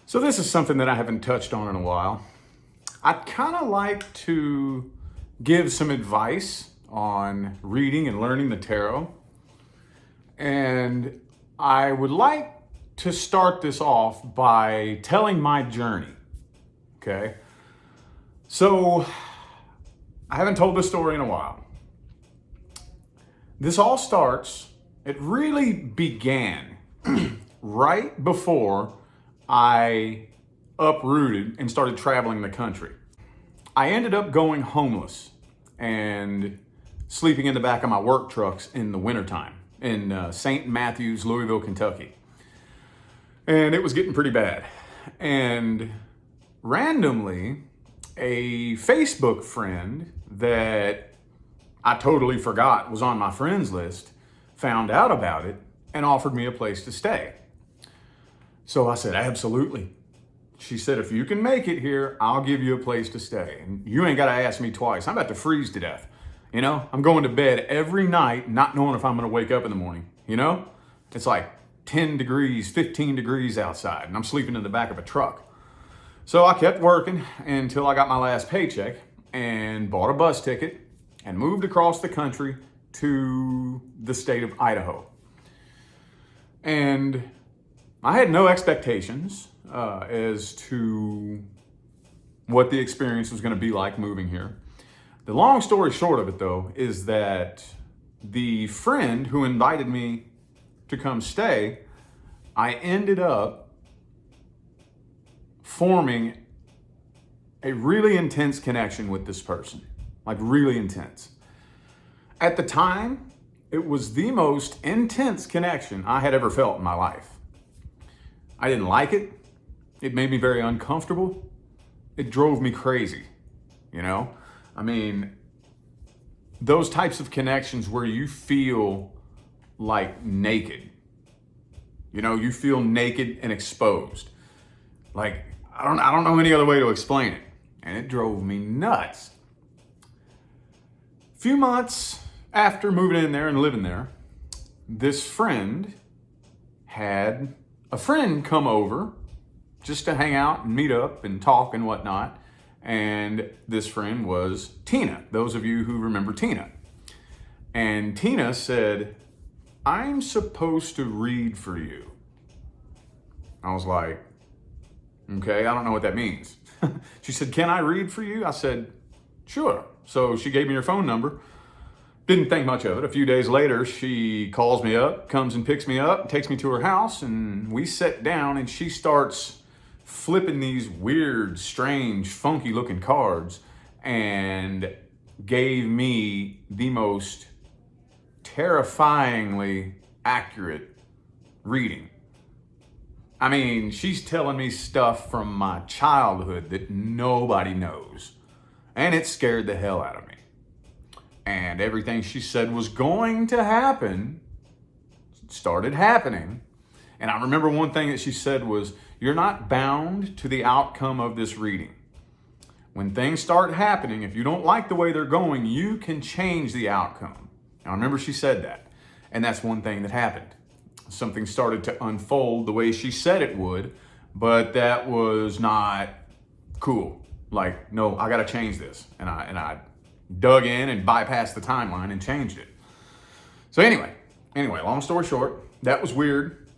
So this is something that I haven't touched on in a while. I'd kind of like to give some advice on reading and learning the tarot. And I would like to start this off by telling my journey. Okay. So I haven't told this story in a while. This all starts, it really began right before I uprooted and started traveling the country. I ended up going homeless and sleeping in the back of my work trucks in the wintertime in St. Matthews, Louisville, Kentucky. And it was getting pretty bad. And randomly, a Facebook friend that I totally forgot was on my friends list found out about it and offered me a place to stay. So I said, absolutely. She said, if you can make it here, I'll give you a place to stay. And you ain't got to ask me twice. I'm about to freeze to death. You know, I'm going to bed every night not knowing if I'm going to wake up in the morning. You know, it's like 10 degrees, 15 degrees outside, and I'm sleeping in the back of a truck. So I kept working until I got my last paycheck and bought a bus ticket and moved across the country to the state of Idaho. And I had no expectations as to what the experience was going to be like moving here. The long story short of it, though, is that the friend who invited me to come stay, I ended up forming a really intense connection with this person, like really intense. At the time, it was the most intense connection I had ever felt in my life. I didn't like it. It made me very uncomfortable. It drove me crazy, you know? I mean, those types of connections where you feel like naked. You know, you feel naked and exposed. Like, I don't know any other way to explain it. And it drove me nuts. A few months after moving in there and living there, this friend had a friend come over just to hang out and meet up and talk and whatnot. And this friend was Tina, those of you who remember Tina. And Tina said, I'm supposed to read for you. I was like, okay, I don't know what that means. She said, can I read for you? I said, sure. So she gave me her phone number. Didn't think much of it. A few days later, she calls me up, comes and picks me up, takes me to her house, and we sit down and she starts flipping these weird, strange, funky looking cards and gave me the most terrifyingly accurate reading. I mean, she's telling me stuff from my childhood that nobody knows. And it scared the hell out of me. And everything she said was going to happen started happening. And I remember one thing that she said was, you're not bound to the outcome of this reading. When things start happening, if you don't like the way they're going, you can change the outcome. And I remember she said that. And that's one thing that happened. Something started to unfold the way she said it would, but that was not cool. Like, no, I got to change this. And I dug in and bypassed the timeline and changed it. So anyway, long story short, that was weird,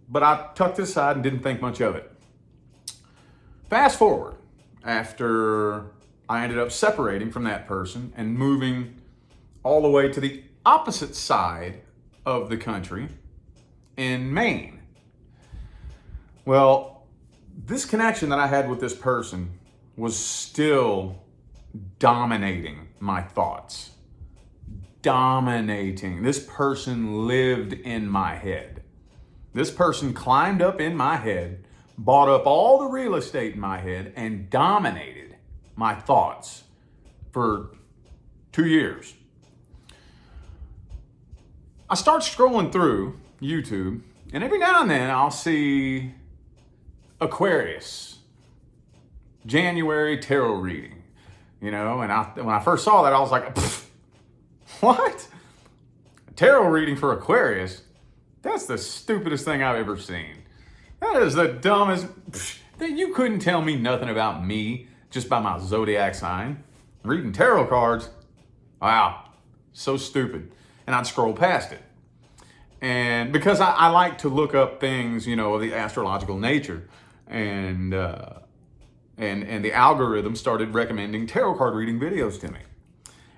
but I tucked it aside and didn't think much of it. Fast forward, after I ended up separating from that person and moving all the way to the opposite side of the country in Maine. Well, this connection that I had with this person was still dominating my thoughts. Dominating. This person lived in my head. This person climbed up in my head, bought up all the real estate in my head, and dominated my thoughts for 2 years. I start scrolling through YouTube, and every now and then I'll see Aquarius, January tarot reading. You know, and when I first saw that, I was like, what? A tarot reading for Aquarius? That's the stupidest thing I've ever seen. That is the dumbest. That you couldn't tell me nothing about me just by my zodiac sign. Reading tarot cards, wow, so stupid. And I'd scroll past it. And because I like to look up things, you know, of the astrological nature, and the algorithm started recommending tarot card reading videos to me.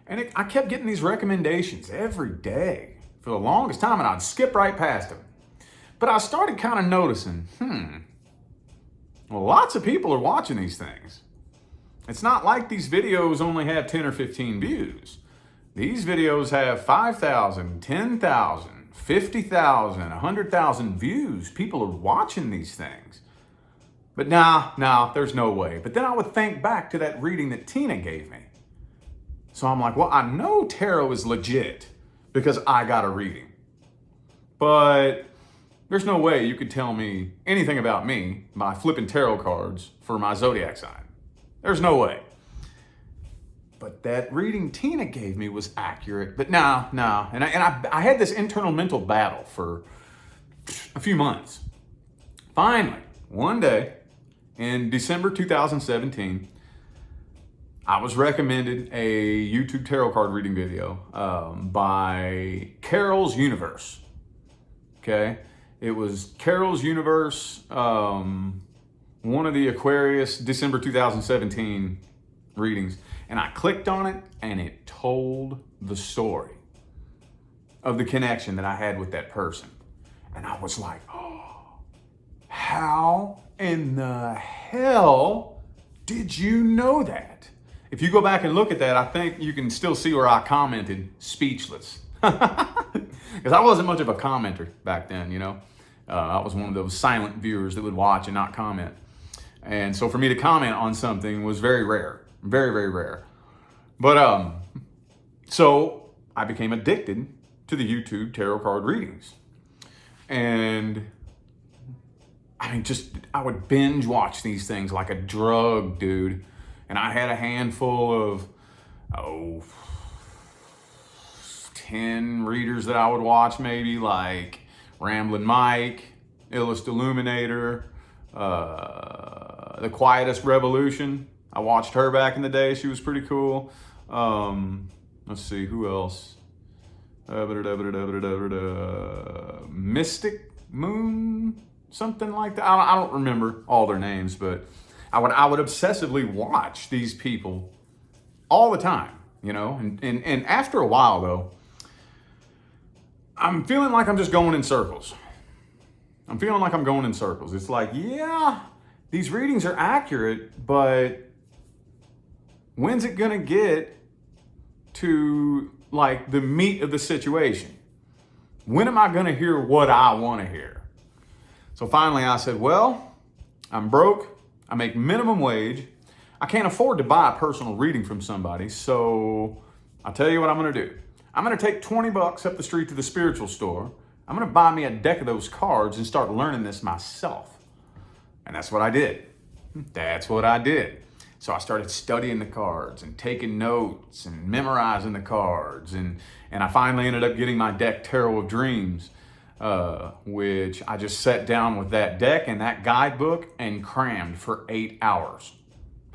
And I kept getting these recommendations every day for the longest time, and I'd skip right past them. But I started kind of noticing, well, lots of people are watching these things. It's not like these videos only have 10 or 15 views. These videos have 5,000, 10,000, 50,000, 100,000 views. People are watching these things. But nah, there's no way. But then I would think back to that reading that Tina gave me. So I'm like, well, I know tarot is legit because I got a reading. But there's no way you could tell me anything about me by flipping tarot cards for my zodiac sign. There's no way. But that reading Tina gave me was accurate. But no. And I had this internal mental battle for a few months. Finally, one day in December 2017, I was recommended a YouTube tarot card reading video by Carol's Universe. Okay? It was Carol's Universe, one of the Aquarius December 2017 readings. And I clicked on it and it told the story of the connection that I had with that person. And I was like, oh, how in the hell did you know that? If you go back and look at that, I think you can still see where I commented speechless. Because I wasn't much of a commenter back then, you know. I was one of those silent viewers that would watch and not comment. And so for me to comment on something was very rare. Very, very rare. But so I became addicted to the YouTube tarot card readings. And I mean, I would binge watch these things like a drug, dude. And I had a handful of, 10 readers that I would watch, maybe, like Ramblin' Mike, Illust Illuminator, The Quietest Revolution. I watched her back in the day. She was pretty cool. Let's see, who else? Mystic Moon, something like that. I don't remember all their names, but I would obsessively watch these people all the time, you know? And after a while, though, I'm feeling like I'm just going in circles. It's like, yeah, these readings are accurate, but when's it gonna get to like the meat of the situation? When am I gonna hear what I wanna hear? So finally I said, well, I'm broke, I make minimum wage, I can't afford to buy a personal reading from somebody, so I'll tell you what I'm gonna do. I'm gonna take 20 bucks up the street to the spiritual store, I'm gonna buy me a deck of those cards and start learning this myself. And that's what I did. So I started studying the cards and taking notes and memorizing the cards. And I finally ended up getting my deck Tarot of Dreams, which I just sat down with that deck and that guidebook and crammed for 8 hours.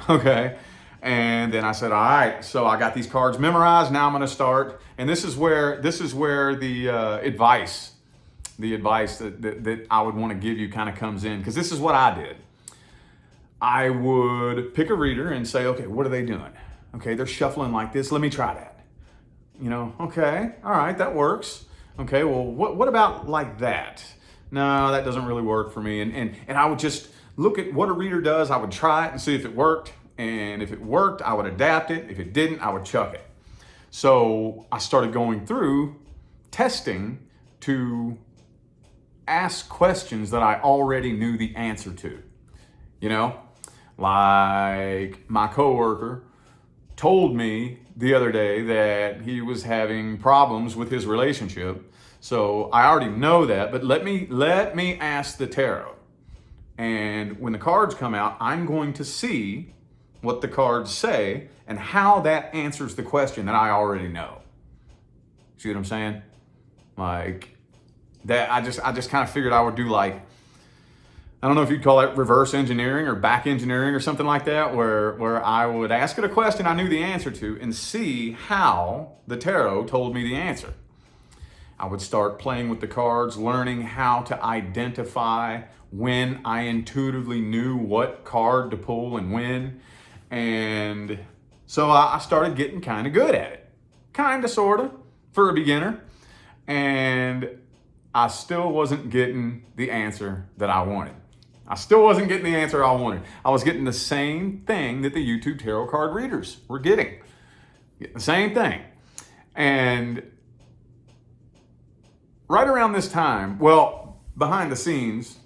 Okay? And then I said, all right, so I got these cards memorized. Now I'm going to start. And this is where the advice that I would want to give you kind of comes in. Because this is what I did. I would pick a reader and say, okay, what are they doing? Okay, they're shuffling like this. Let me try that. You know, okay, all right, that works. Okay, well, what about like that? No, that doesn't really work for me. And I would just look at what a reader does. I would try it and see if it worked. And if it worked, I would adapt it. If it didn't, I would chuck it. So I started going through testing to ask questions that I already knew the answer to. You know, like my coworker told me the other day that he was having problems with his relationship. So I already know that, but let me ask the tarot. And when the cards come out, I'm going to see what the cards say and how that answers the question that I already know. See what I'm saying? Like that, I just kind of figured I would do like, I don't know if you'd call it reverse engineering or back engineering or something like that, where I would ask it a question I knew the answer to and see how the tarot told me the answer. I would start playing with the cards, learning how to identify when I intuitively knew what card to pull and when. And so I started getting kind of good at it. Kind of, sort of, for a beginner. And I still wasn't getting the answer that I wanted. I still wasn't getting the answer I wanted. I was getting the same thing that the YouTube tarot card readers were getting. The same thing. And right around this time, well, behind the scenes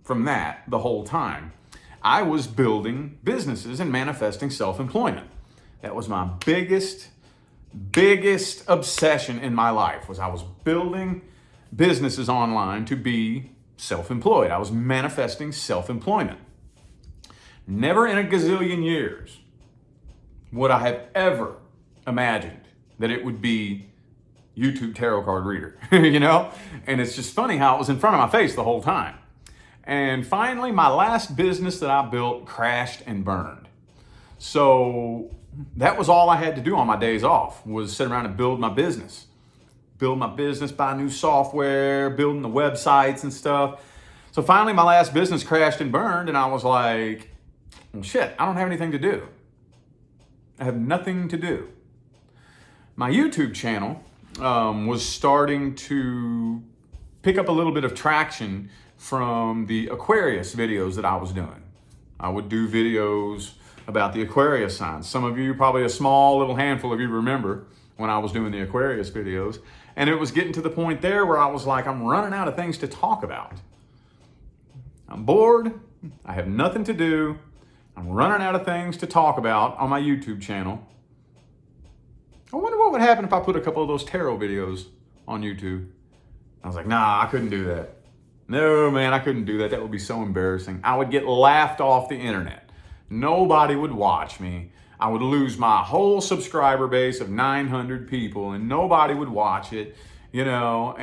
from that, the whole time, I was building businesses and manifesting self-employment. That was my biggest obsession in my life, was I was building businesses online to be self-employed. I was manifesting self-employment. Never in a gazillion years would I have ever imagined that it would be YouTube tarot card reader, you know? And it's just funny how it was in front of my face the whole time. And finally, my last business that I built crashed and burned. So that was all I had to do on my days off, was sit around and build my business. Build my business, buy new software, building the websites and stuff. So finally, my last business crashed and burned, and I was like, well, shit, I don't have anything to do. I have nothing to do. My YouTube channel was starting to pick up a little bit of traction from the Aquarius videos that I was doing. I would do videos about the Aquarius signs. Some of you, probably a small little handful of you, remember when I was doing the Aquarius videos. And it was getting to the point there where I was like, I'm running out of things to talk about. I'm bored. I have nothing to do. I'm running out of things to talk about on my YouTube channel. I wonder what would happen if I put a couple of those tarot videos on YouTube. I was like, nah, I couldn't do that. No, man, I couldn't do that. That would be so embarrassing. I would get laughed off the internet. Nobody would watch me. I would lose my whole subscriber base of 900 people and nobody would watch it, you know,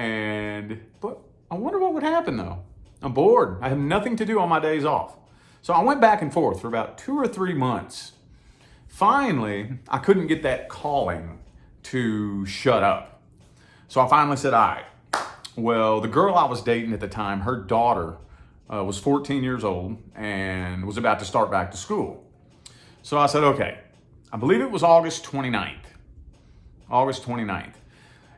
but I wonder what would happen though. I'm bored. I have nothing to do on my days off. So I went back and forth for about 2 or 3 months. Finally, I couldn't get that calling to shut up. So I finally said, all right. Well, the girl I was dating at the time, her daughter was 14 years old and was about to start back to school. So I said, okay, I believe it was August 29th. August 29th.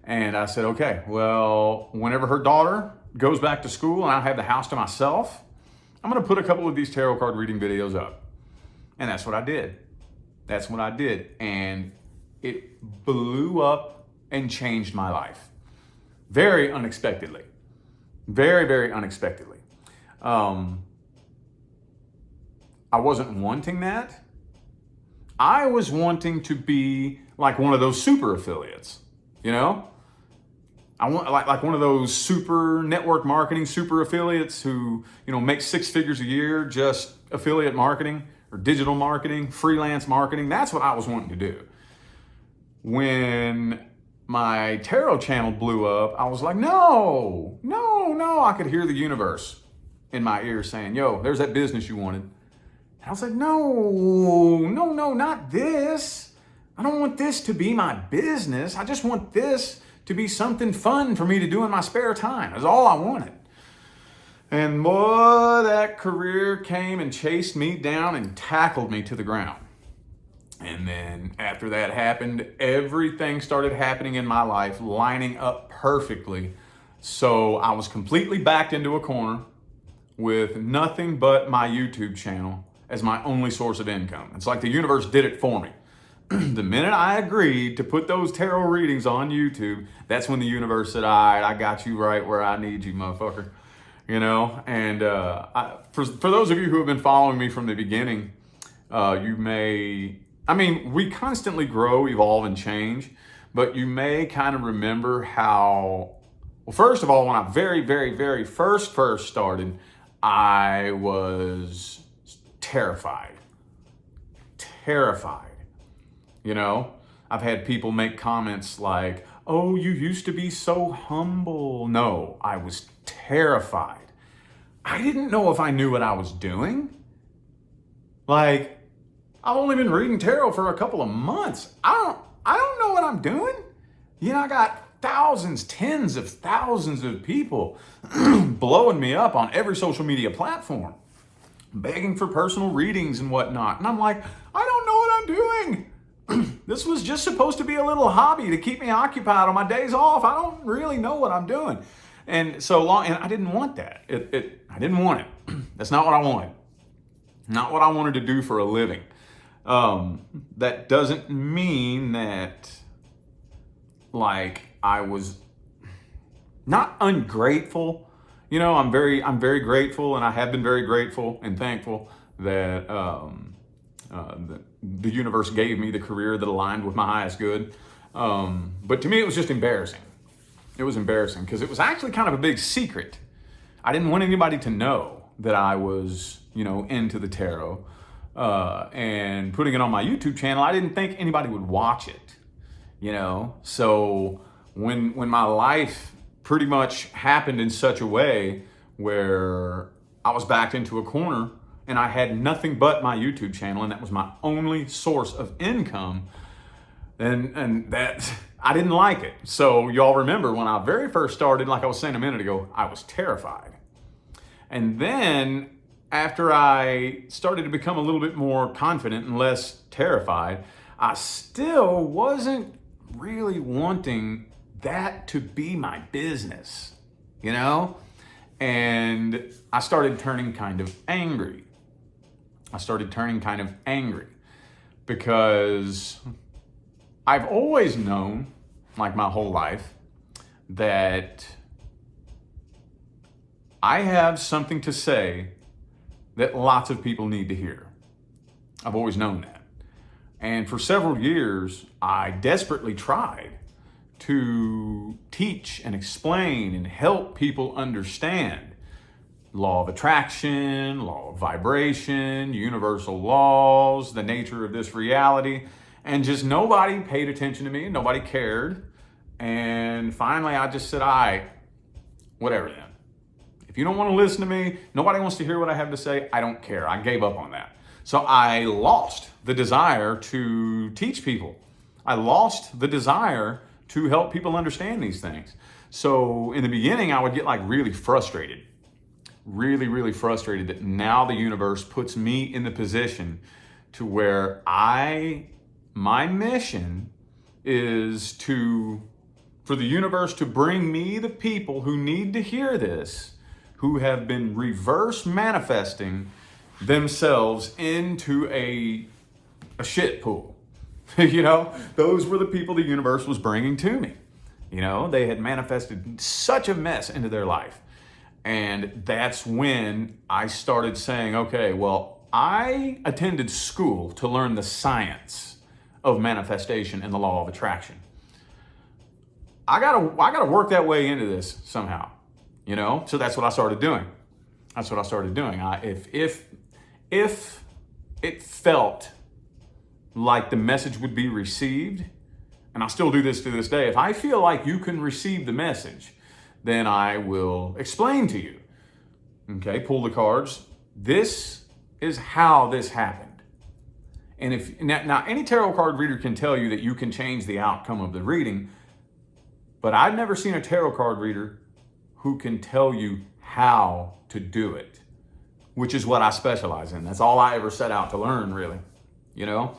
And I said, okay, well, whenever her daughter goes back to school and I have the house to myself, I'm going to put a couple of these tarot card reading videos up. And that's what I did. That's what I did. And it blew up and changed my life. Very unexpectedly. Very, very unexpectedly. I wasn't wanting that. I was wanting to be like one of those super affiliates, you know? I want like one of those super network marketing super affiliates who, you know, make 6 figures a year just affiliate marketing or digital marketing, freelance marketing. That's what I was wanting to do. When my tarot channel blew up, I was like, no. I could hear the universe in my ear saying, yo, there's that business you wanted. And I was like, no, not this. I don't want this to be my business. I just want this to be something fun for me to do in my spare time. That's all I wanted. And boy, that career came and chased me down and tackled me to the ground. And then after that happened, everything started happening in my life, lining up perfectly. So I was completely backed into a corner with nothing but my YouTube channel as my only source of income. It's like the universe did it for me. The minute I agreed to put those tarot readings on YouTube, that's when the universe said, all right, I got you right where I need you, motherfucker. You know, and for those of you who have been following me from the beginning, we constantly grow, evolve, and change, but you may kind of remember how, well, first of all, when I very first started, I was terrified. You know, I've had people make comments like, oh, you used to be so humble. No, I was terrified. I didn't know if I knew what I was doing. Like, I've only been reading tarot for a couple of months. I don't know what I'm doing. You know, I got thousands, tens of thousands of people blowing me up on every social media platform, begging for personal readings and whatnot. And I'm like, I don't know what I'm doing. This was just supposed to be a little hobby to keep me occupied on my days off. I don't really know what I'm doing. And so long, and I didn't want that. I didn't want it. That's not what I wanted. Not what I wanted to do for a living. That doesn't mean that, like, I was not ungrateful. You know, I'm very grateful, and I have been very grateful and thankful that the universe gave me the career that aligned with my highest good. But to me, it was just embarrassing. It was embarrassing because it was actually kind of a big secret. I didn't want anybody to know that I was, you know, into the tarot. And putting it on my YouTube channel, I didn't think anybody would watch it, you know? So when my life pretty much happened in such a way where I was backed into a corner and I had nothing but my YouTube channel, and that was my only source of income, and that I didn't like it. So y'all remember when I very first started, like I was saying a minute ago, I was terrified. And then after I started to become a little bit more confident and less terrified, I still wasn't really wanting that to be my business, you know? And I started turning kind of angry. Because I've always known, like my whole life, that I have something to say that lots of people need to hear. I've always known that. And for several years, I desperately tried to teach and explain and help people understand law of attraction, law of vibration, universal laws, the nature of this reality. And just nobody paid attention to me, and nobody cared. And finally, I just said, all right, whatever then. If you don't want to listen to me, nobody wants to hear what I have to say, I don't care. I gave up on that. So I lost the desire to teach people. I lost the desire to help people understand these things. So in the beginning, I would get like really frustrated that now the universe puts me in the position to where my mission is for the universe to bring me the people who need to hear this, who have been reverse manifesting themselves into a shit pool. You know, those were the people the universe was bringing to me. You know, they had manifested such a mess into their life. And that's when I started saying, okay, well, I attended school to learn the science of manifestation and the law of attraction. I gotta work that way into this somehow, you know? So that's what I started doing. If it felt like the message would be received, and I still do this to this day, if I feel like you can receive the message, then I will explain to you. Okay, pull the cards. This is how this happened. And if now any tarot card reader can tell you that you can change the outcome of the reading, but I've never seen a tarot card reader who can tell you how to do it, which is what I specialize in. That's all I ever set out to learn, really, you know?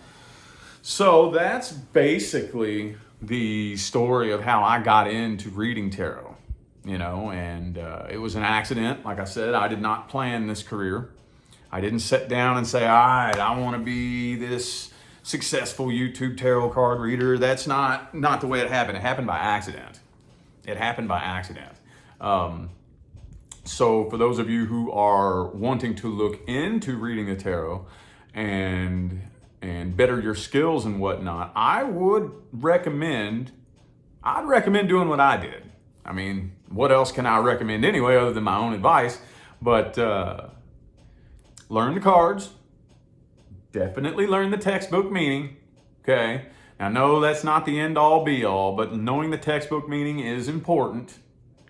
So that's basically the story of how I got into reading tarot, you know, and it was an accident. Like I said, I did not plan this career. I didn't sit down and say, all right, I want to be this successful YouTube tarot card reader. That's not the way it happened. It happened by accident. So for those of you who are wanting to look into reading the tarot and better your skills and whatnot, I'd recommend doing what I did. I mean, what else can I recommend anyway other than my own advice? But learn the cards. Definitely learn the textbook meaning, okay? Now, no, that's not the end-all, be-all, but knowing the textbook meaning is important,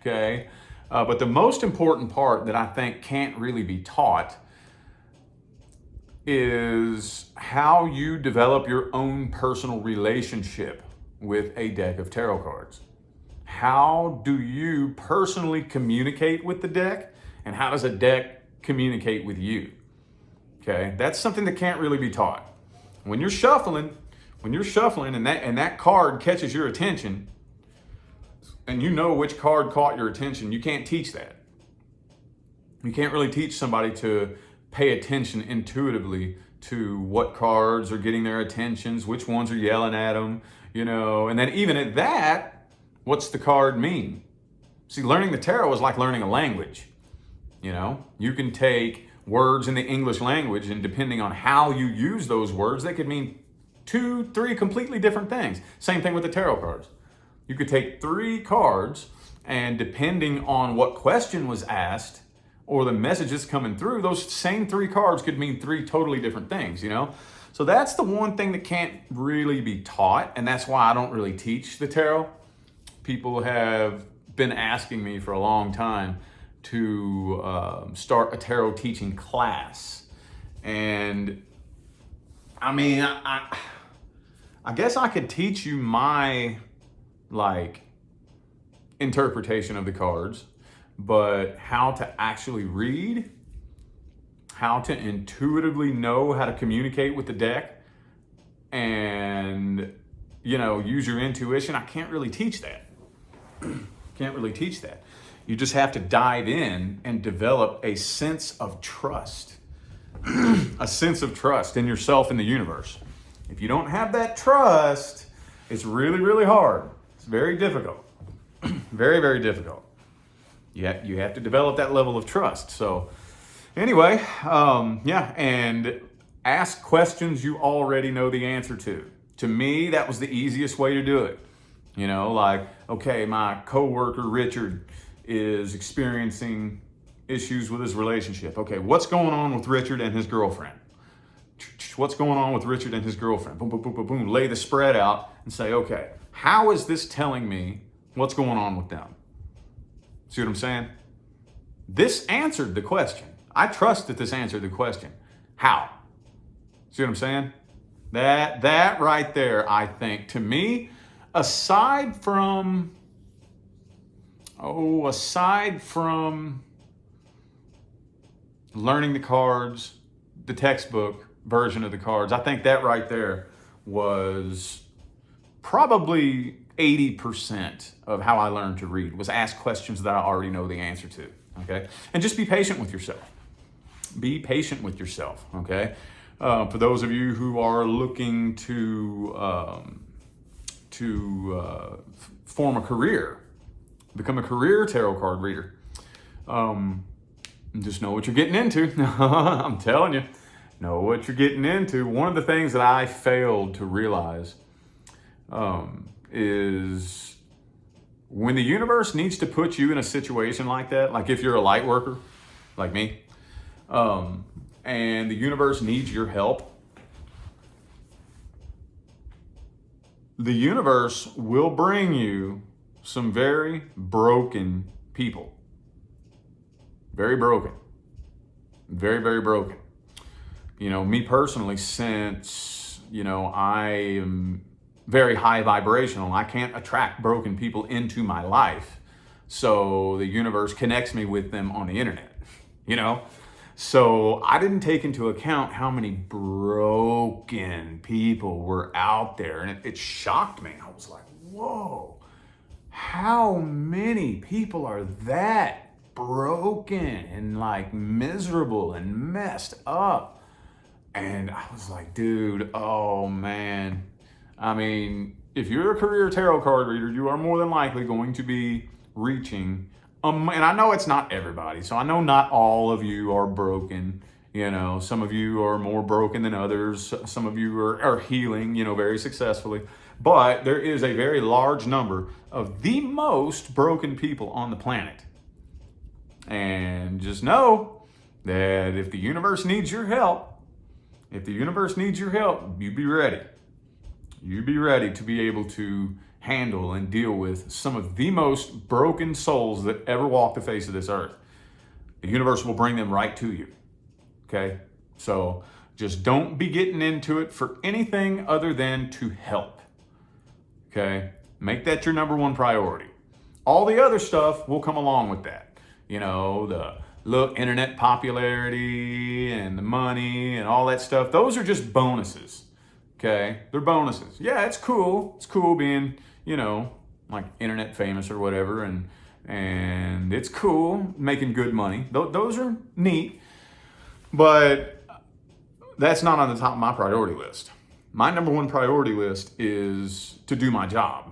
okay? But the most important part that I think can't really be taught is how you develop your own personal relationship with a deck of tarot cards. How do you personally communicate with the deck, and how does a deck communicate with you? Okay, that's something that can't really be taught. When you're shuffling and that card catches your attention, and you know which card caught your attention, you can't teach that. You can't really teach somebody to pay attention intuitively to what cards are getting their attentions, which ones are yelling at them, and then even at that, what's the card mean? See, learning the tarot is like learning a language. You can take words in the English language, and depending on how you use those words, they could mean 2, 3 completely different things. Same thing with the tarot cards. You could take 3 cards, and depending on what question was asked or the messages coming through, those same 3 cards could mean 3 totally different things, So that's the one thing that can't really be taught, and that's why I don't really teach the tarot. People have been asking me for a long time to start a tarot teaching class. And I mean, I guess I could teach you my interpretation of the cards, but how to actually read, how to intuitively know how to communicate with the deck, and use your intuition, I can't really teach that. Can't really teach that. You just have to dive in and develop a sense of trust. A sense of trust in yourself and the universe. If you don't have that trust, it's really, really hard. It's very difficult. Very, very difficult. You have to develop that level of trust. So anyway, and ask questions you already know the answer to. To me, that was the easiest way to do it. Okay, my coworker Richard is experiencing issues with his relationship. Okay, what's going on with Richard and his girlfriend? What's going on with Richard and his girlfriend? Boom, boom, boom, boom, boom. Lay the spread out and say, okay, how is this telling me what's going on with them? See what I'm saying? This answered the question. I trust that this answered the question. How? See what I'm saying? That right there, I think, to me, aside from learning the cards, the textbook version of the cards, I think that right there was probably 80% of how I learned to read, was ask questions that I already know the answer to, okay? And just be patient with yourself. Be patient with yourself, okay? For those of you who are looking to form a career, become a career tarot card reader, just know what you're getting into. I'm telling you, know what you're getting into. One of the things that I failed to realize is when the universe needs to put you in a situation like that, like if you're a light worker, like me, and the universe needs your help, the universe will bring you some very broken people. Very broken. Very, very broken. Me personally, since, I am very high vibrational, I can't attract broken people into my life. So the universe connects me with them on the internet, So I didn't take into account how many broken people were out there. And it shocked me. I was like, whoa, how many people are that broken and miserable and messed up? And I was like, dude, oh man. I mean, if you're a career tarot card reader, you are more than likely going to be reaching, and I know it's not everybody, so I know not all of you are broken. Some of you are more broken than others. Some of you are healing, very successfully. But there is a very large number of the most broken people on the planet. And just know that if the universe needs your help, you be ready. You be ready to be able to handle and deal with some of the most broken souls that ever walked the face of this earth. The universe will bring them right to you. Okay? So just don't be getting into it for anything other than to help. Okay? Make that your number one priority. All the other stuff will come along with that. You know, the look, internet popularity and the money and all that stuff. Those are just bonuses. Okay? They're bonuses. Yeah, it's cool. It's cool being, you know, like internet famous or whatever, and it's cool making good money. Those are neat, but that's not on the top of my priority list. My number one priority list is to do my job.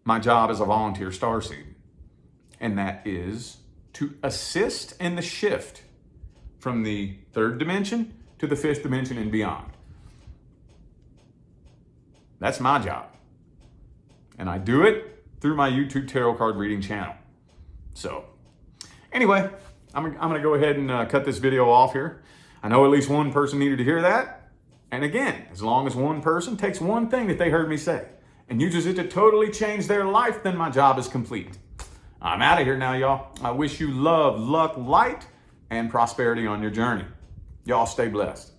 My job as a volunteer starseed, and that is to assist in the shift from the third dimension to the fifth dimension and beyond. That's my job. And I do it through my YouTube tarot card reading channel. So anyway, I'm going to go ahead and cut this video off here. I know at least one person needed to hear that. And again, as long as one person takes one thing that they heard me say and uses it to totally change their life, then my job is complete. I'm out of here now, y'all. I wish you love, luck, light, and prosperity on your journey. Y'all stay blessed.